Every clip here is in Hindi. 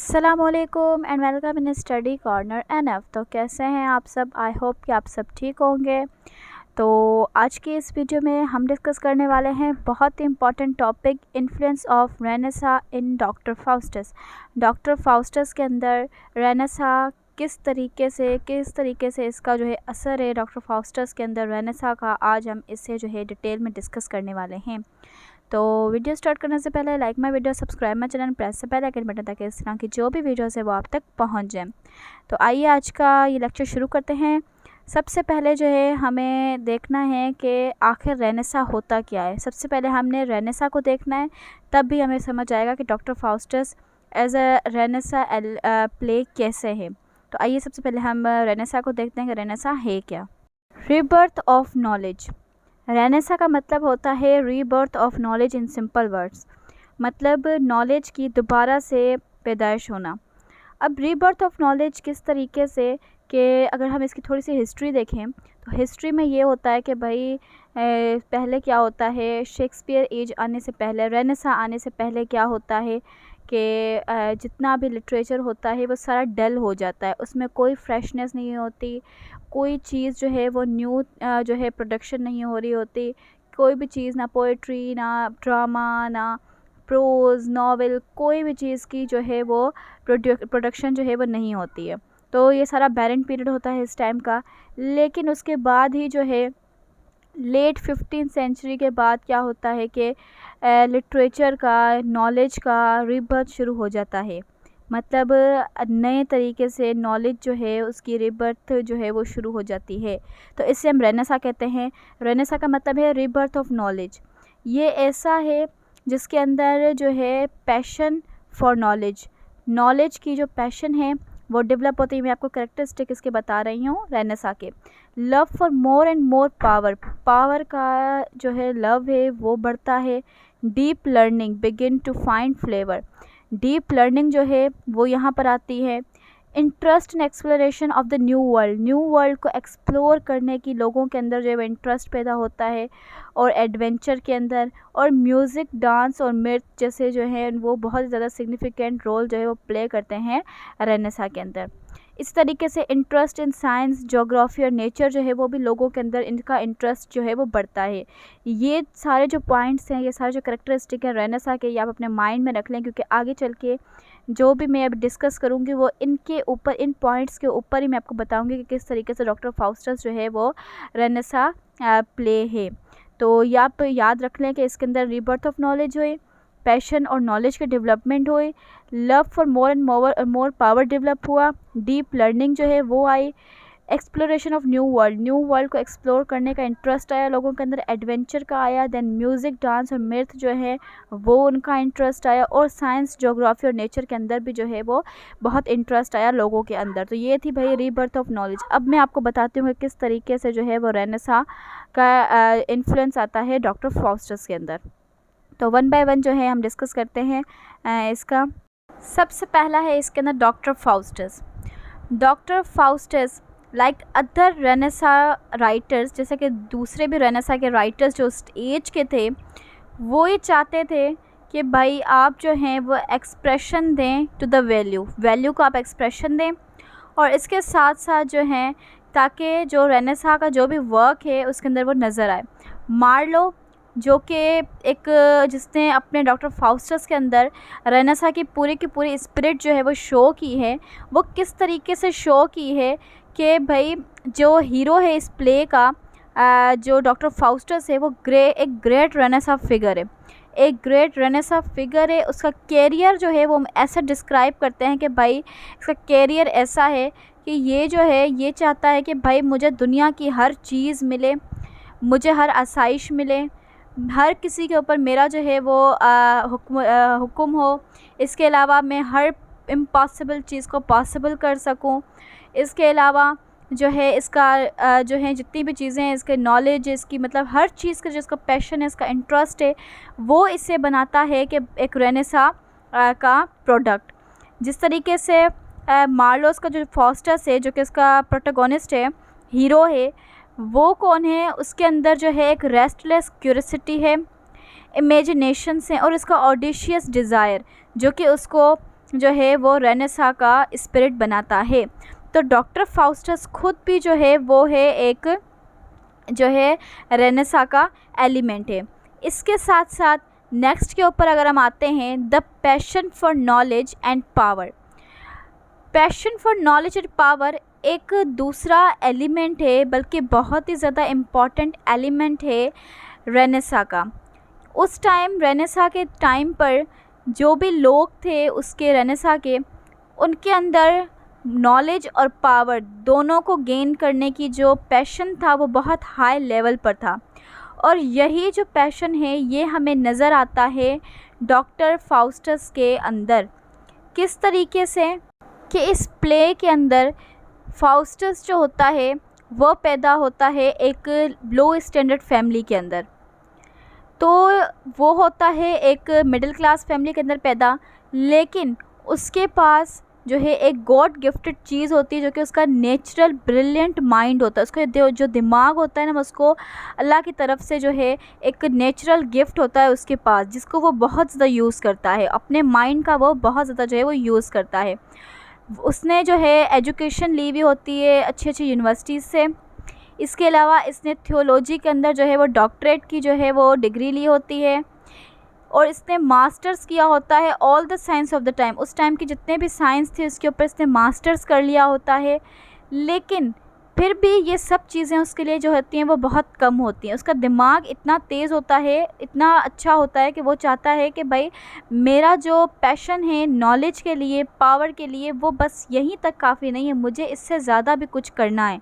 अस्सलामुअलैकुम and welcome in study corner NF. तो कैसे हैं आप सब? आई होप कि आप सब ठीक होंगे। तो आज की इस वीडियो में हम डिस्कस करने वाले हैं बहुत ही important topic, influence of renaissance in doctor Faustus. Doctor Faustus के अंदर रेनेसा किस तरीके से इसका जो है असर है डॉक्टर फाउस्टस के अंदर रेनेसा का, आज हम इससे जो है डिटेल में डिस्कस करने वाले हैं। तो वीडियो स्टार्ट करने से पहले like my video, subscribe my channel, press से बेल आइकन बटन ताकि इस तरह की जो भी वीडियोस है वो आप तक पहुंच जाए। तो आइए आज का ये लेक्चर शुरू करते हैं। सबसे पहले जो है हमें देखना है कि आखिर रेनेसा होता क्या है। सबसे पहले हमने रेनेसा को देखना है, तब भी हमें समझ आएगा कि doctor Faustus as a renaissance play कैसे है। तो आइए सबसे पहले हम रेनेसा को देखते हैं कि रेनेसा है क्या। Rebirth of knowledge. रेनेसा का मतलब होता है rebirth of knowledge in simple words, मतलब नॉलेज की दोबारा से पैदाइश होना। अब रीबर्थ ऑफ नॉलेज किस तरीके से, कि अगर हम इसकी थोड़ी सी हिस्ट्री देखें तो हिस्ट्री में ये होता है कि भाई पहले क्या होता है, शेक्सपियर एज आने से पहले, रेनेसा आने से पहले क्या होता है कि जितना भी लिटरेचर होता है वो सारा डल हो जाता है, उसमें कोई फ्रेशनेस नहीं होती, कोई चीज़ जो है वो न्यू जो है प्रोडक्शन नहीं हो रही होती, कोई भी चीज़, ना पोइट्री, ना ड्रामा, ना प्रोज़, नॉवेल, कोई भी चीज़ की जो है वो प्रोडक्शन जो है वो नहीं होती है। तो ये सारा बैरन पीरियड होता है इस टाइम का। लेकिन उसके बाद ही जो है लेट 15th सेंचुरी के बाद क्या होता है कि लिटरेचर का, नॉलेज का रीबर्थ शुरू हो जाता है, मतलब नए तरीके से नॉलेज जो है उसकी रीबर्थ जो है वो शुरू हो जाती है। तो इससे हम रेनेसा कहते हैं। रेनेसा का मतलब है रीबर्थ ऑफ नॉलेज। ये ऐसा है जिसके अंदर जो है पैशन फॉर नॉलेज, नॉलेज की जो पैशन है वो डेवलप होती है। मैं आपको कैरेक्टरिस्टिक इसके बता रही हूँ रेनेसा के। Love for more and more power, power का जो है लव है वो बढ़ता है। Deep learning begin to find flavour, deep learning जो है वो यहाँ पर आती है। Interest in exploration of the new world, new world को एक्सप्लोर करने की लोगों के अंदर जो है इंटरेस्ट पैदा होता है, और एडवेंचर के अंदर। और म्यूज़िक, डांस और नृत्य जैसे जो है वो बहुत ज़्यादा सिग्निफिकेंट रोल जो है वो प्ले करते हैं रेनेसा के अंदर। इस तरीके से इंटरेस्ट इन साइंस, ज्योग्राफी और नेचर जो है वो भी लोगों के अंदर इनका इंटरेस्ट जो है वो बढ़ता है। ये सारे जो पॉइंट्स हैं, ये सारे जो कैरेक्टरिस्टिक हैं रेनेसा के, ये आप अपने माइंड में रख लें, क्योंकि आगे चल के जो भी मैं अब डिस्कस करूँगी वो इनके ऊपर, इन पॉइंट्स के ऊपर ही मैं आपको बताऊँगी कि किस तरीके से डॉक्टर फाउस्टस जो है वो रेनेसा प्ले है। तो ये आप याद रख लें कि इसके अंदर रीबर्थ ऑफ नॉलेज हुई, पैशन और नॉलेज के डेवलपमेंट हुई, love for more and more power develop हुआ, डीप लर्निंग जो है वो आई, exploration of new world, new world को एक्सप्लोर करने का इंटरेस्ट आया लोगों के अंदर, एडवेंचर का आया, देन म्यूज़िक, डांस और नृत्य जो है वो उनका इंटरेस्ट आया, और साइंस, ज्योग्राफी और नेचर के अंदर भी जो है वो बहुत इंटरेस्ट आया लोगों के अंदर। तो ये थी भाई रीबर्थ ऑफ नॉलेज। अब मैं आपको बताती हूँ कि किस तरीके से जो है वो रेनेसा का इन्फ्लुएंस आता है डॉक्टर फाउस्टस के अंदर। तो वन बाय वन जो है हम डिस्कस करते हैं इसका। सबसे पहला है इसके अंदर doctor Faustus. Doctor Faustus like other renaissance writers, जैसे कि दूसरे भी रेनेसा के राइटर्स जो उस एज के थे, वो ये चाहते थे कि भाई आप जो हैं वो एक्सप्रेशन दें टू द वैल्यू, वैल्यू को आप एक्सप्रेशन दें, और इसके साथ साथ जो हैं ताकि जो रेनेसा का जो भी वर्क है उसके अंदर वो नज़र आए। मार्लो जो कि एक, जिसने अपने डॉक्टर फाउस्टस के अंदर रेनेसा की पूरी स्पिरिट जो है वो शो की है, वो किस तरीके से शो की है कि भाई जो हीरो है इस प्ले का, जो डॉक्टर फाउस्टस है, वो एक ग्रेट रेनेसा फिगर है, एक ग्रेट रेनेसा फिगर है। उसका कैरियर जो है वो हम ऐसा डिस्क्राइब करते हैं कि भाई इसका कैरियर ऐसा है कि ये जो है ये चाहता है कि भाई मुझे दुनिया की हर चीज़ मिले, मुझे हर आसाइश मिले, हर किसी के ऊपर मेरा जो है वो हुक्म हो, इसके अलावा मैं हर इम्पॉसिबल चीज़ को पॉसिबल कर सकूं। इसके अलावा जो है इसका जो है जितनी भी चीज़ें हैं, इसके नॉलेज, इसकी मतलब हर चीज़ का जिसका पैशन है, इसका इंटरेस्ट है, वो इससे बनाता है कि एक रेनेसा का प्रोडक्ट। जिस तरीके से मार्लोस का जो फाउस्टस है, जो कि इसका प्रोटोगोनिस्ट है, हीरो है, वो कौन है, उसके अंदर जो है एक रेस्टलेस क्यूरियोसिटी है, इमेजिनेशन है, और इसका ऑडिशियस डिज़ायर जो कि उसको जो है वो रेनेसा का स्पिरिट बनाता है। तो डॉक्टर फाउस्टस खुद भी जो है वो है एक जो है रेनेसा का एलिमेंट है। इसके साथ साथ नेक्स्ट के ऊपर अगर हम आते हैं, the passion for knowledge and power. Passion for knowledge and power एक दूसरा एलिमेंट है, बल्कि बहुत ही ज़्यादा इम्पॉर्टेंट एलिमेंट है रेनेसा का। उस टाइम रेनेसा के टाइम पर जो भी लोग थे उसके रेनेसा के, उनके अंदर नॉलेज और पावर दोनों को गेन करने की जो पैशन था वो बहुत हाई लेवल पर था। और यही जो पैशन है ये हमें नज़र आता है डॉक्टर फाउस्टस के अंदर। किस तरीके से कि इस प्ले के अंदर फाउस्टस जो होता है वो पैदा होता है एक लो स्टैंडर्ड फैमिली के अंदर। तो वो होता है एक मिडिल क्लास फैमिली के अंदर पैदा, लेकिन उसके पास जो है एक गॉड गिफ्टेड चीज़ होती है जो कि उसका नेचुरल ब्रिलियंट माइंड होता है। उसका जो दिमाग होता है ना, उसको अल्लाह की तरफ से जो है एक नेचुरल गिफ्ट होता है उसके पास, जिसको वो बहुत ज़्यादा यूज़ करता है। अपने माइंड का वो बहुत ज़्यादा जो है वो यूज़ करता है। उसने जो है एजुकेशन ली भी होती है अच्छी अच्छी यूनिवर्सिटीज़ से। इसके अलावा इसने थियोलॉजी के अंदर जो है वो डॉक्टरेट की जो है वो डिग्री ली होती है, और इसने मास्टर्स किया होता है all the science of the time. उस टाइम की जितने भी साइंस थे उसके ऊपर इसने मास्टर्स कर लिया होता है। लेकिन फिर भी ये सब चीज़ें उसके लिए जो होती हैं वो बहुत कम होती हैं। उसका दिमाग इतना तेज़ होता है, इतना अच्छा होता है कि वो चाहता है कि भाई मेरा जो पैशन है नॉलेज के लिए, पावर के लिए, वो बस यहीं तक काफ़ी नहीं है, मुझे इससे ज़्यादा भी कुछ करना है।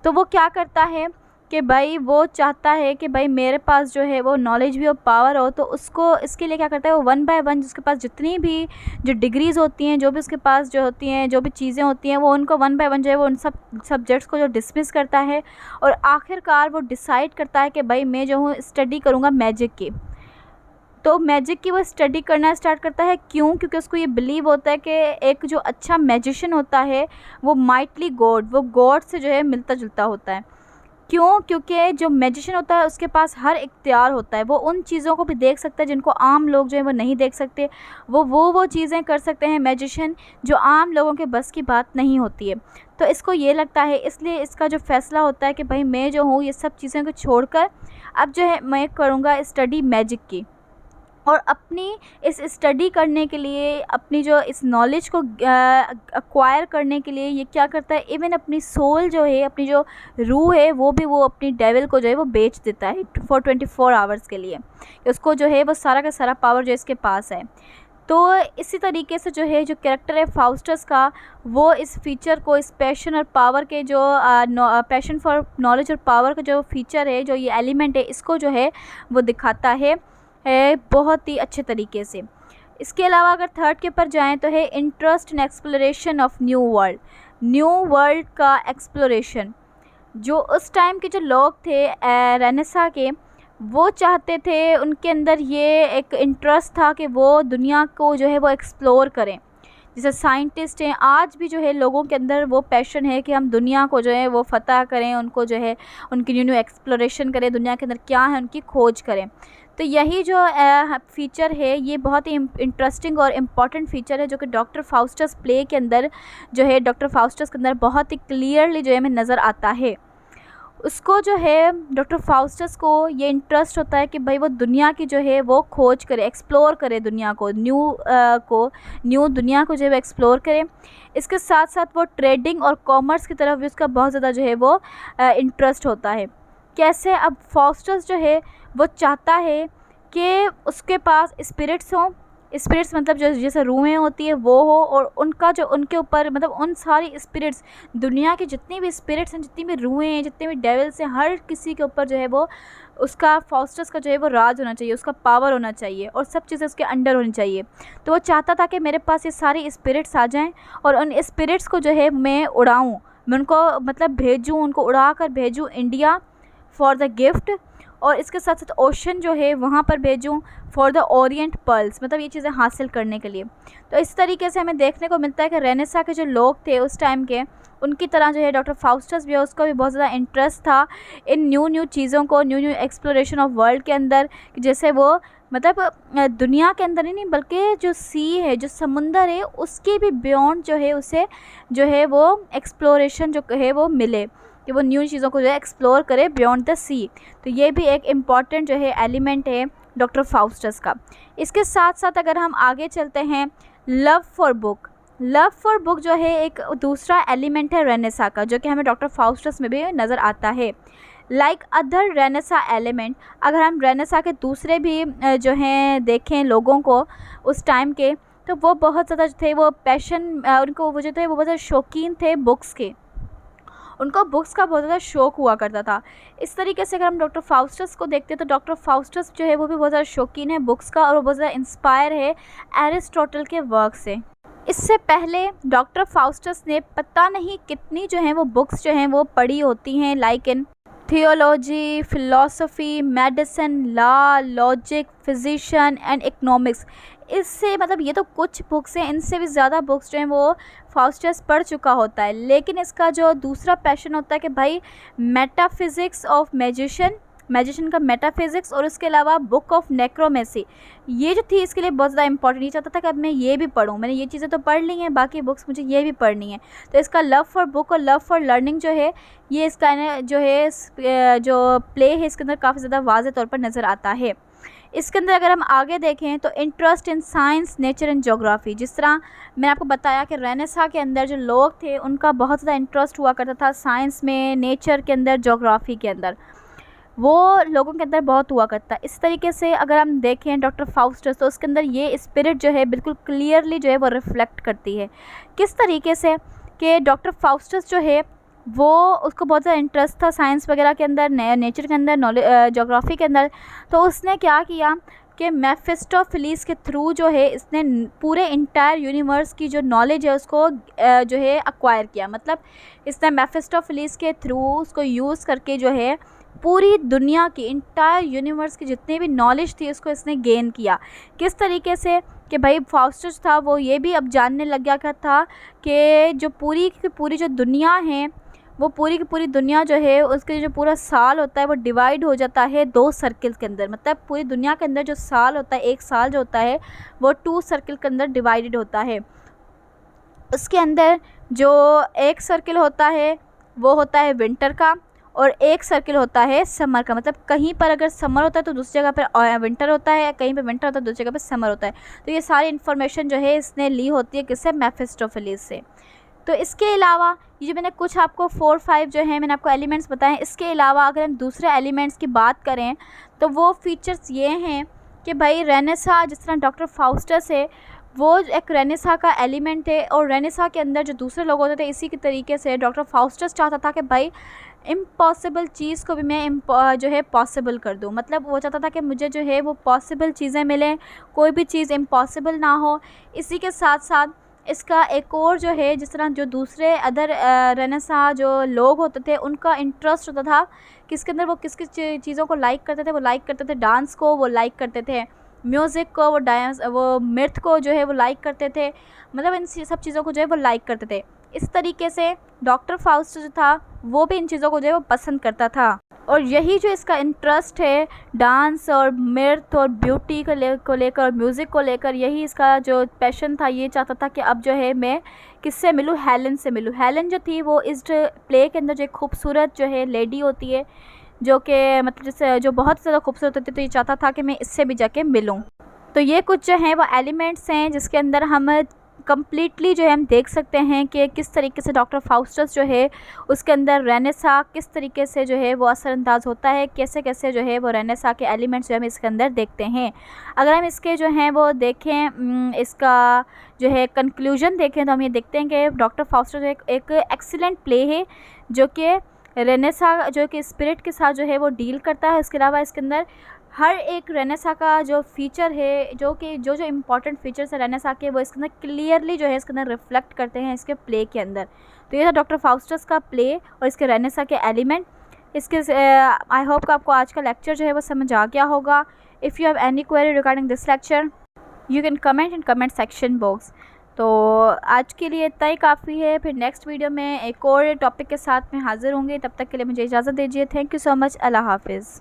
तो वो क्या करता है कि भाई वो चाहता है कि भाई मेरे पास जो है वो नॉलेज भी और पावर हो। तो उसको इसके लिए क्या करता है, वो 1 बाय 1 उसके पास जितनी भी जो डिग्रीज़ होती हैं, जो भी उसके पास जो होती हैं, जो भी चीज़ें होती हैं, वो उनको 1 बाय 1 जो है वो उन सब सब्जेक्ट्स को जो डिसमिस करता है। और आखिरकार वो डिसाइड करता है कि भाई मैं जो हूँ स्टडी करूँगा मैजिक की। तो मैजिक की वो स्टडी करना स्टार्ट करता है। क्यों? क्योंकि उसको ये बिलीव होता है कि एक जो अच्छा मैजिशियन होता है वो माइटली गॉड, वो गॉड से जो है मिलता जुलता होता है। क्यों? क्योंकि जो मैजिशियन होता है उसके पास हर इख्तियार होता है, वो उन चीज़ों को भी देख सकता है जिनको आम लोग जो है वो नहीं देख सकते। वो चीज़ें कर सकते हैं मैजिशियन जो आम लोगों के बस की बात नहीं होती है। तो इसको ये लगता है, इसलिए इसका जो फ़ैसला होता है कि भाई मैं जो हूँ ये सब चीज़ें को छोड़कर अब जो है मैं करूँगा स्टडी मैजिक की। और अपनी इस स्टडी करने के लिए, अपनी जो इस नॉलेज को एक्वायर करने के लिए ये क्या करता है, इवन अपनी सोल जो है, अपनी जो रूह है, वो भी वो अपनी डेविल को जो है वो बेच देता है फॉर 24 आवर्स के लिए, कि उसको जो है वो सारा का सारा पावर जो इसके पास है। तो इसी तरीके से जो है जो कैरेक्टर है फाउस्टस का, वो इस फीचर को, इस पैशन और पावर के जो पैशन फॉर नॉलेज और पावर का जो फीचर है, जो ये एलिमेंट है, इसको जो है वो दिखाता है बहुत ही अच्छे तरीके से। इसके अलावा अगर थर्ड के ऊपर जाएं तो है interest in exploration of new world. New world का एक्सप्लोरेशन, जो उस टाइम के जो लोग थे रेनेसा के, वो चाहते थे, उनके अंदर ये एक इंटरेस्ट था कि वो दुनिया को जो है वो एक्सप्लोर करें। जैसे साइंटिस्ट हैं, आज भी जो है लोगों के अंदर वो पैशन है कि हम दुनिया को जो है वो फ़तह करें, उनको जो है उनकी न्यू एक्सप्लोरेशन करें, दुनिया के अंदर क्या है उनकी खोज करें। तो यही जो फ़ीचर है ये बहुत ही इंटरेस्टिंग और इम्पॉर्टेंट फ़ीचर है, जो कि डॉक्टर फाउस्टस प्ले के अंदर जो है, डॉक्टर फाउस्टस के अंदर बहुत ही क्लियरली जो है हमें नज़र आता है। उसको जो है डॉक्टर फाउस्टस को ये इंटरेस्ट होता है कि भाई वो दुनिया की जो है वो खोज करे, एक्सप्लोर करे दुनिया को, न्यू दुनिया को जो है वो एक्सप्लोर करे। इसके साथ साथ वो ट्रेडिंग और कॉमर्स की तरफ भी उसका बहुत ज़्यादा जो है वो इंटरेस्ट होता है। कैसे? अब फाउस्टस जो है वो चाहता है कि उसके पास स्पिरिट्स हों। स्पिरिट्स मतलब जो जैसे रूहें होती है वो हो, और उनका जो उनके ऊपर मतलब उन सारी स्पिरिट्स, दुनिया की जितनी भी स्पिरिट्स हैं, जितनी भी रूहें हैं, जितने भी डेविल्स हैं, हर किसी के ऊपर जो है वो उसका फाउस्टस का जो है वो राज होना चाहिए, उसका पावर होना चाहिए, और सब चीज़ें उसके अंडर होनी चाहिए। तो वो चाहता था कि मेरे पास ये सारी स्पिरिट्स आ जाएँ और उन स्पिरिट्स को जो है मैं उड़ाऊँ, मैं उनको मतलब भेजूँ, उनको उड़ा कर भेजूँ इंडिया फॉर द गिफ्ट। और इसके साथ साथ ओशन जो है वहाँ पर भेजूँ फॉर द ओरिएंट पर्ल्स, मतलब ये चीज़ें हासिल करने के लिए। तो इस तरीके से हमें देखने को मिलता है कि रेनेसा के जो लोग थे उस टाइम के, उनकी तरह जो है डॉक्टर फाउस्टस भी है, उसको भी बहुत ज़्यादा इंटरेस्ट था इन न्यू चीज़ों को, न्यू एक्सप्लोरेशन ऑफ वर्ल्ड के अंदर। जैसे वो मतलब दुनिया के अंदर ही नहीं बल्कि जो सी है, जो समुंदर है, उसके भी बियॉन्ड जो है उसे जो है वो एक्सप्लोरेशन जो है वो मिले, कि वो न्यू चीज़ों को जो है एक्सप्लोर करे बियॉन्ड द सी। तो ये भी एक इम्पॉर्टेंट जो है एलिमेंट है डॉक्टर फाउस्टस का। इसके साथ साथ अगर हम आगे चलते हैं, लव फॉर बुक जो है एक दूसरा एलिमेंट है रेनेसा का, जो कि हमें डॉक्टर फाउस्टस में भी नज़र आता है। लाइक अदर रेनेसा एलिमेंट, अगर हम रेनेसा के दूसरे भी जो हैं देखें लोगों को उस टाइम के, तो वो बहुत ज़्यादा थे, वो पैशन उनको वो जो थे वो बहुत ज़्यादा शौकीन थे बुक्स के, उनको बुक्स का बहुत ज़्यादा शौक़ हुआ करता था। इस तरीके से अगर हम डॉक्टर फाउस्टस को देखते हैं तो डॉक्टर फाउस्टस जो है वो भी बहुत ज़्यादा शौकीन है बुक्स का, और वो बहुत ज़्यादा इंस्पायर है एरिस्टोटल के वर्क से। इससे पहले डॉक्टर फाउस्टस ने पता नहीं कितनी जो हैं वो बुक्स जो हैं वो पढ़ी होती हैं, like in theology, philosophy, medicine, law, logic, physician and economics. इससे मतलब ये तो कुछ बुक्स हैं, इनसे भी ज़्यादा बुक्स जो हैं वो फाउस्टस पढ़ चुका होता है। लेकिन इसका जो दूसरा पैशन होता है कि भाई मेटाफिज़िक्स ऑफ मैजिशियन का मेटाफिज़िक्स, और उसके अलावा बुक ऑफ नेक्रोमेसी, ये जो थी इसके लिए बहुत ज़्यादा इंपॉर्टेंट। ये चाहता था कि अब मैं ये भी पढूँ, मैंने ये चीज़ें तो पढ़ ली हैं, बाकी बुक्स मुझे ये भी पढ़नी है। तो इसका लव फॉर बुक और लव फॉर लर्निंग जो है, ये इसका जो है जो प्ले है इसके अंदर काफ़ी ज़्यादा वाज़ेह तौर पर नज़र आता है। इसके अंदर अगर हम आगे देखें तो interest in science, nature and geography, जिस तरह मैंने आपको बताया कि रेनेसा के अंदर जो लोग थे उनका बहुत ज़्यादा इंटरेस्ट हुआ करता था साइंस में, नेचर के अंदर, ज्योग्राफी के अंदर, वो लोगों के अंदर बहुत हुआ करता है। इस तरीके से अगर हम देखें डॉक्टर फाउस्टस, तो उसके अंदर ये स्पिरिट जो है बिल्कुल क्लियरली जो है वो रिफ्लेक्ट करती है। किस तरीके से कि डॉक्टर फाउस्टस जो है वो उसको बहुत ज़्यादा इंटरेस्ट था साइंस वगैरह के अंदर, नेचर के अंदर, ज्योग्राफी के अंदर। तो उसने क्या किया कि मेफिस्टोफेलिस के थ्रू जो है इसने पूरे इंटायर यूनिवर्स की जो नॉलेज है उसको जो है एक्वायर किया। मतलब इसने मेफिस्टोफेलिस के थ्रू उसको यूज़ करके जो है पूरी दुनिया की, इंटायर यूनिवर्स की जितनी भी नॉलेज थी उसको इसने गेन किया। किस तरीके से कि भाई फाउस्टस था वो ये भी अब जानने लग गया था कि जो पूरी की पूरी जो दुनिया है, वो पूरी की पूरी दुनिया जो है उसके जो पूरा साल होता है वो डिवाइड हो जाता है 2 सर्किल्स के अंदर। मतलब पूरी दुनिया के अंदर जो साल होता है, एक साल जो होता है वो 2 सर्किल के अंदर डिवाइडेड होता है। उसके अंदर जो एक सर्किल होता है वो होता है विंटर का, और एक सर्किल होता है समर का। मतलब कहीं पर अगर समर होता है तो दूसरी जगह पर विंटर होता है, कहीं पर विंटर होता है दूसरी जगह पर समर होता है। तो ये सारी इन्फॉर्मेशन जो है इसने ली होती है किससे? मेफिस्टोफेलिस से। तो इसके अलावा ये जो मैंने कुछ आपको 4-5 जो है मैंने आपको एलिमेंट्स बताएं, इसके अलावा अगर हम दूसरे एलिमेंट्स की बात करें तो वो फीचर्स ये हैं कि भाई रेनेसा, जिस तरह डॉक्टर फाउस्टस है वो एक रेनेसा का एलिमेंट है, और रेनेसा के अंदर जो दूसरे लोग होते थे इसी के तरीके से डॉक्टर फाउस्टस चाहता था कि भाई इम्पॉसिबल चीज़ को भी मैं जो है पॉसिबल कर दूँ। मतलब वो चाहता था कि मुझे जो है वो पॉसिबल चीज़ें मिलें, कोई भी चीज़ इम्पॉसिबल ना हो। इसी के साथ साथ इसका एक और जो है, जिस तरह जो दूसरे अदर रेनेसा जो लोग होते थे उनका इंटरेस्ट होता था किसके अंदर, वो किस किस चीज़ों को लाइक करते थे। वो लाइक करते थे डांस को, वो लाइक करते थे म्यूज़िक को, वो नृत्य को जो है वो लाइक करते थे। मतलब इन सब चीज़ों को जो है वो लाइक करते थे। इस तरीके से डॉक्टर फाउस्टस जो था वो भी इन चीज़ों को जो है वो पसंद करता था। और यही जो इसका इंटरेस्ट है डांस और नृत्य और ब्यूटी को लेकर और म्यूज़िक को लेकर, यही इसका जो पैशन था। ये चाहता था कि अब जो है मैं किससे मिलूँ? हेलन से मिलूँ। हेलन जो थी वो इस प्ले के अंदर जो एक खूबसूरत जो है लेडी होती है, जो कि मतलब जैसे जो बहुत ज़्यादा खूबसूरत होती है। तो ये चाहता था कि मैं इससे भी जाके मिलूँ। तो ये कुछ जो हैं वो एलिमेंट्स हैं जिसके अंदर हम कम्प्लीटली जो है हम देख सकते हैं कि किस तरीके से डॉक्टर फाउस्टस जो है उसके अंदर रेनेसा किस तरीके से जो है वो असरअंदाज होता है, कैसे कैसे जो है वो रेनेसा के एलिमेंट्स जो हम इसके अंदर देखते हैं। अगर हम इसके जो हैं वो देखें, इसका जो है कंक्लूजन देखें, तो हम ये देखते हैं कि डॉक्टर फाउस्टस जो एक एक्सीलेंट प्ले है जो कि रेनेसा जो कि स्पिरिट के साथ जो है वो डील करता है। इसके अलावा इसके अंदर हर एक रेनेसा का जो फीचर है, जो कि जो इम्पॉर्टेंट फीचर्स है रेनेसा के, वो इसके अंदर क्लियरली जो है इसके अंदर रिफ्लेक्ट करते हैं इसके प्ले के अंदर। तो ये था डॉक्टर फाउस्टस का प्ले और इसके रेनेसा के एलिमेंट। इसके आई होप कि आपको आज का लेक्चर जो है वो समझ आ गया होगा। If you have any query regarding this lecture you can comment in comment section box. तो आज के लिए इतना ही काफ़ी है, फिर नेक्स्ट वीडियो में एक और टॉपिक के साथ मैं हाज़िर होंगी। तब तक के लिए मुझे इजाज़त दीजिए। Thank you so much. अल्लाह हाफिज़।